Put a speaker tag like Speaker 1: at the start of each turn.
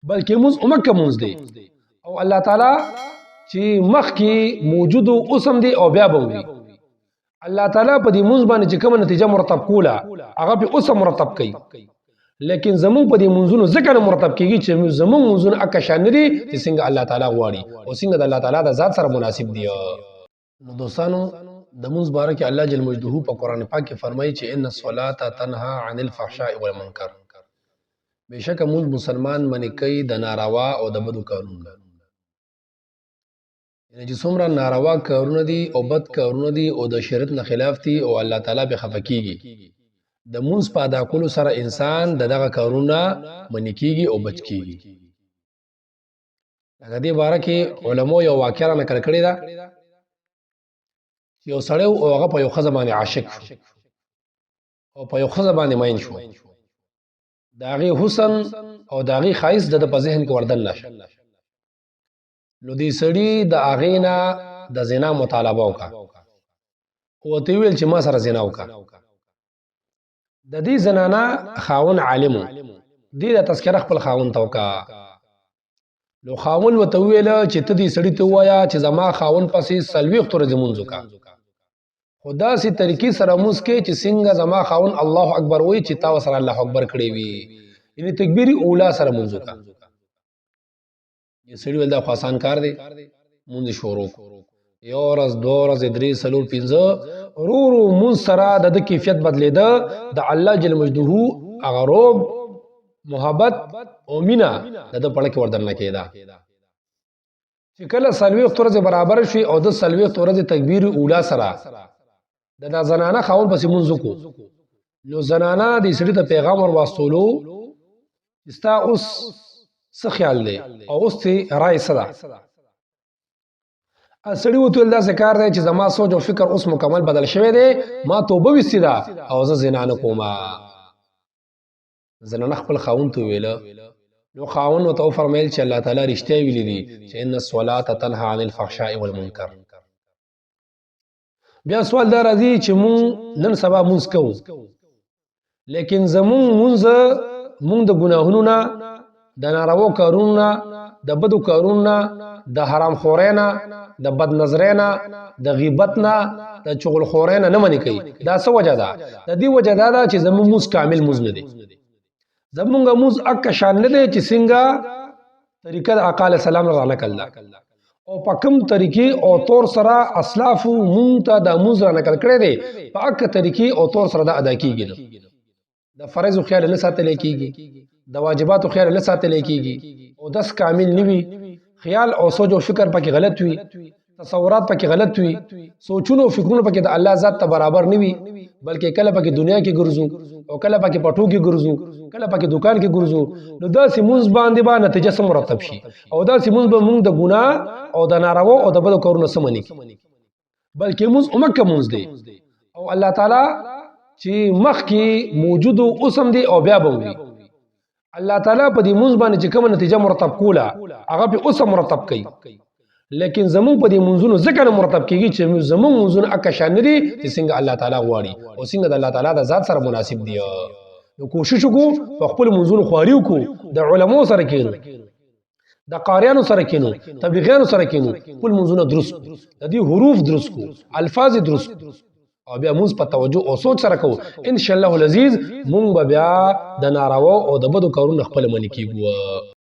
Speaker 1: بلکې مونږ امکه مونږ دی او الله تعالی چې مخکې موجود اوسم دی او بیا به وي الله تعالی په دې مونږ باندې چې کوم نتیجه مرتب کوله هغه په اوسم مرتب کوي لیکن زمون په دې منځونو ځکه نه مرتب کیږي چې زمون منځونه اکه شان دي چې څنګه الله تعالی غواړي او څنګه د الله تعالی د ذات سره مناسب دي نو دوستانو د منځ باره کې الله جل مجده په قران پاک کې فرمایي چې ان الصلاه تنها عن الفحشاء والمنکر بشک موږ مسلمان منی کوي د ناروا او د بدو کارونو یعنی چې څومره ناروا کارونه دي او بد کارونه دي او د شریعت نه خلاف دي او الله تعالی به خفه کیږي د مونږ په ادا کولو سره انسان دغه کارونه منی کیږي او بچ کیږي لکه دې باره کې علماء یو واقعه نقل کړې ده یو سړی او هغه په یو ښځه باندې عاشق شو او په یو ښځه باندې مین شو د هغې حسن او د هغې ښایست د په ذهن کې وردن نشه نو دې سړي د هغې نه د زنا مطالبه وکړه او ورته ویل چې ما سره زنا وکړه د دې زنانه خاون عالمو دې د تذکره خپل خاون ته وکړه نو خاون ورته وویل چې ته دې سړي ته ووایه چې زما خاون پسې څلوېښت ورځې لمونځ وکړه خو داسې طریقې سره لمونځ کې چې څنګه زما خاون الله اکبر وایي چې تا ورسره الله اکبر کړی وي یعنې تکبیر اولا سره لمونځ وکړه سړي ویل دا خو اسان کار دی لمونځ شروع یو ورځ دوه ورځې درې څلور پنځه ورو ورو لمونځ سره د ده کیفیت بدلېده د الله جل مجده هغه روب محبت او مینه د ده په زړه کې وردننه کېده چې کله څلوېښت ورځې برابر شوې او د څلوېښت ورځې تکبیر اولا سره د دا زنانه خاون پسې لمونځ وکړو نو زنانه دې سړي ته پیغام ور واستولو چې ستا اوس څه خیال دی او اوس دې رای څه ده سړي ورته ویل داسې کار دی چې زما سوچ او فکر اوس مکمل بدل شوی دی ما توبه ویستې ده او زه زنا نه کومه زنانه خپل خاوند ته وویله نو خاوند ورته وفرمیل چې الله تعالی رښتیا ویلي دي چې ان الصلاه تنهى عن الفحشاء والمنکر بیا سوال دا راځي چې مونږ نن سبا مونځ کوو لیکن زمونږ مونږ د ګناهونو نه د ناروا کارونو نه د بدو کارونو نه د حرام خورۍ نه د بد نظرۍ نه د غیبت نه د چغل خورۍ نه منې کوي دا څه وجه ده د دې وجه دا ده چې زمونږ مونځ کامل مونځ نه دی زمونږ مونځ اکه شان نه دی چې څنګه طریقه د آقا علیه السلام را نقل ده او په کوم طریقې او طور سره اسلافو مونږ ته د مونځ را نقل کړی دی په اکه طریقې او طور سره دا ادا کیږي د فرضو خیال نه ساتلی کیږي د واجباتو خیال نه ساتلی کیږي او داس کامل نه وي خیال او سوچ او فکر پکې غلط وي تصورات پکې غلط وي سوچونه او فکرونه پکې د الله ذات ته برابر نه وي بلکې کله پکې دنیا کې ګرځو او کله پکې پټو کې ګرځو کله پکې دکان کې ګرځو نو داسې مونځ باندې به نتیجه سم مرتب شي او داسې مونځ به مونږ د ګناه او د ناروا او د بدو کارونو سم نه بلکې مونځ امکه مونځ دی او الله تعالی چې مخکې موجود اوسم دی او بیا به وي الله تعالی په دې مونځ باندې چې کومه نتیجه مرتب کوله هغه په اوسه مرتب کوي لیکن زمون په دې منځونو ځکه نه مرتب کیږي چې زمون منځونه اکه شان دي چې څنګه الله تعالی غواړي او څنګه د الله تعالی د ذات سره مناسب دي نو کوشش وکړو په خپل منځونو خواري وکړو د علماو سره کېنو د قاریانو سره کېنو تبلیغیانو سره کېنو خپل منځونه درست د دې حروف درست کو الفاظ درست او بیا مونږ په توجه او سوچ سره کوو ان شاء الله العزیز مونږ بیا د ناروا او د بدو کارونو خپل منې کیږو